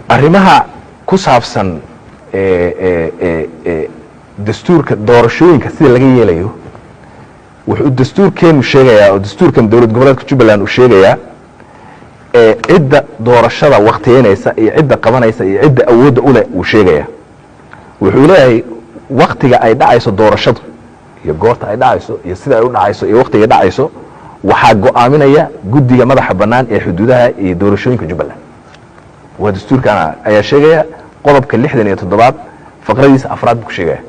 arrimaha ku saabsan dastuurka doorashooyinka sida laga yeelayo wuxuu dastuurkeenu sheegayaa oo dastuurkan dowlad goboleedka Jubbaland uu sheegayaa cidda doorashada waqtiyeynaysa iyo cidda qabanaysa iyo cidda awoodda u leh uu sheegayaa wuxuu leeyahay waqtiga ay dhacayso doorashadu iyo goorta ay dhacayso iyo sida ay u dhacayso iyo waqtiga ay dhacayso waxaa go'aaminaya guddiga madaxa bannaan ee xuduudaha iyo doorashooyinka Jubbaland waa dastuurkana ayaa sheegaya qodobka 67 faqradiisa afraad ku sheegaya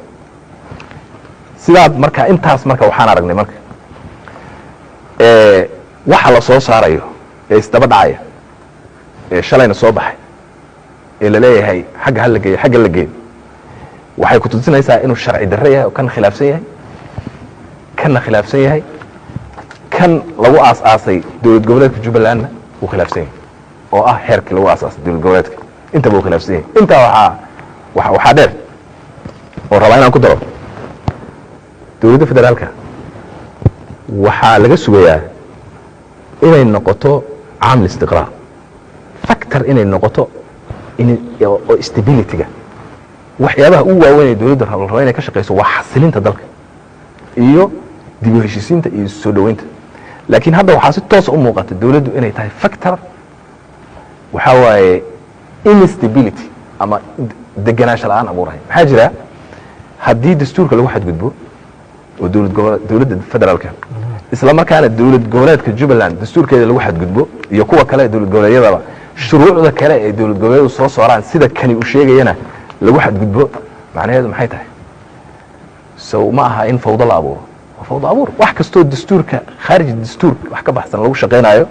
sidaad marka intaas marka waxaan aragnay marka waxa la soo saarayo ee isdaba dhacaya ee shalayna soo baxay ee la leeyahay xagga hal lageeyo xagga la geeyo waxay ku tusinaysaa inuu sharci darro yahay oo kan khilaafsan yahay kana khilaafsan yahay kan lagu aas-aasay dowlad goboleedka Jubbaland uu khilaafsan yahay oo ah heerkii lagu aas-aasay dowlad goboleedka inta uu khilaafsan yahay inta waxa dheer oo rabaa inaan ku daro dowladda federaalka waxaa laga sugayaa inay noqoto caamil istiqraar factor inay noqoto oo stability-ga waxyaabaha ugu waaweyn ee dowladda rabo inay ka shaqeyso waa xasilinta dalka iyo dib u heshiisiinta iyo soo dhaweynta laakiin hadda waxaa si toos u muuqata dowladdu inay tahay factor waxa waaye instability ama deganaansho la'aan abuuray maxaa jira haddii dastuurka lagu xadgudbo oo dowladda federaalka isla markaana dowlad goboleedka Jubbaland dastuurkeeda lagu xadgudbo iyo kuwa kale dowlad goboleedyada shuruucda kale ee dowlad goboleedyadu soo saaraan sida kani uu sheegayana lagu xadgudbo macnaheedu maxay tahay soo ma aha in fawdo la abuuro fawdo abuur wax kasto dastuurka kharij dastuur wax ka baxsan lagu shaqeynayo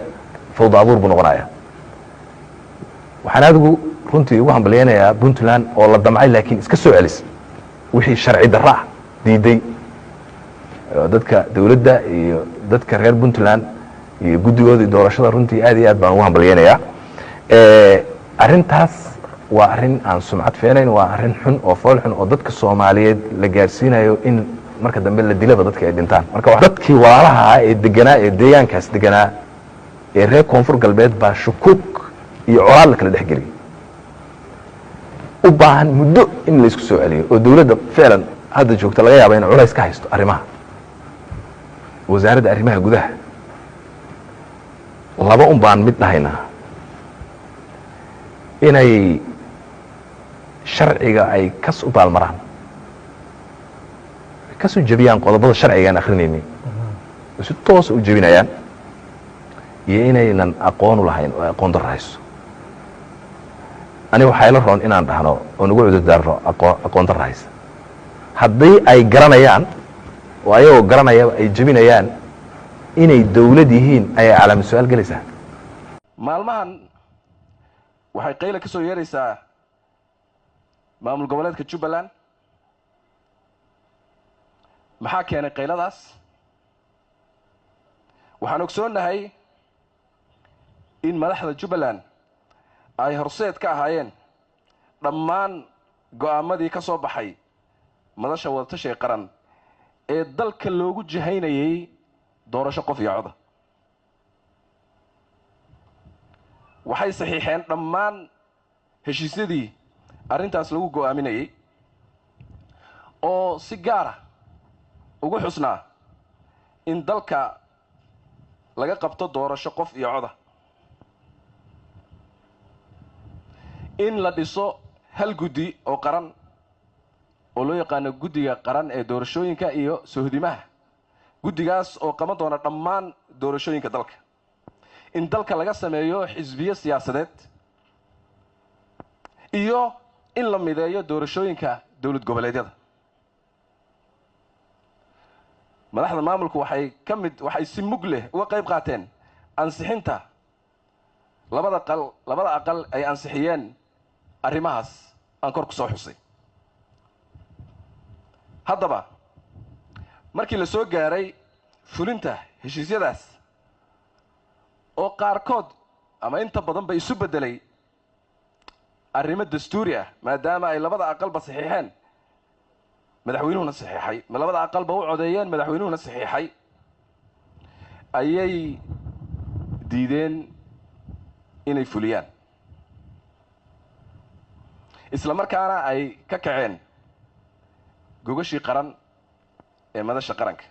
fawdo abuur buu noqonayaa waxaan adigu runtii ugu hambaleynayaa Puntland oo la damcay laakiin iska soo celis wixii sharci darro ah diiday dadka dowladda iyo dadka reer Puntland iyo guddigooda doorashada runtii aad iyo aad baan ugu hambaleynayaa arintaas waa arin aan sumcad fiicnayn waa arin xun oo fool xun oo dadka Soomaaliyeed la gaarsiinayo in marka dambe la dilaba dadka ay dhintaan marka dadkii walaalaha ee deganaa ee deegaankaas deganaa ee reer koonfur galbeed baa shukuk iyo colaad la kala dhaxgeliyay u baahan muddo in la isku soo celiyo oo dowladda ficlan hadda joogta laga yaabo in culays ka haysto arrimaha wasaaradda arrimaha gudaha laba baan mid dhahaynaa inay sharciga ay kas u baalmaraan kasu jabiyaan qodobada sharciga aan akhrinaynin si toos u jabinayaan iyo inaynan aqoon u lahayn oo aqoon darayso ani waxa ila roon inaan dhahno oo nagu cudurdaarno aqoon darayso haddii ay garanayaan oo ayagoo garanaya ay jabinayaan inay dawlad yihiin ay calaamad su'aal galaysaa maalmahan waxay qayla ka soo yeeraysaa maamul goboleedka Jubbaland maxaa keenay qayladaas waxaan ogsoonahay in madaxda Jubbaland ay horseed ka ahaayeen dhammaan go'aamadii ka soo baxay madasha wadatashiga qaran ee dalka loogu jihaynayay doorasho qof iyo cod waxay saxiixeen dhammaan heshiisyadii arrintaas lagu go'aaminayay oo si gaar ah ugu xusnaa in dalka laga qabto doorasho qof iyo cod in la dhiso hal guddi oo qaran oo loo yaqaano guddiga qaran ee doorashooyinka iyo sohdimaha guddigaas oo qaban doona dhammaan doorashooyinka dalka in dalka laga sameeyo xisbiyo siyaasadeed iyo in la mideeyo doorashooyinka dowlad goboleedyada madaxda maamulku waxay si mug leh uga qayb qaateen ansixinta labada aqal ay ansixiyeen arrimahaas aan kor ku soo xusay haddaba markii la soo gaaray fulinta heshiisyadaas oo qaarkood ama inta badan ba isu bedelay arrimo dastuuri ah maadaama ay labada aqalba saxiixeen madaxweynuhuna saxiixay labada aqalba u codeeyeen madaxweynuhuna saxiixay ayay diideen inay fuliyaan isla markaana ay ka kaceen gogashii qaran ee madasha qaranka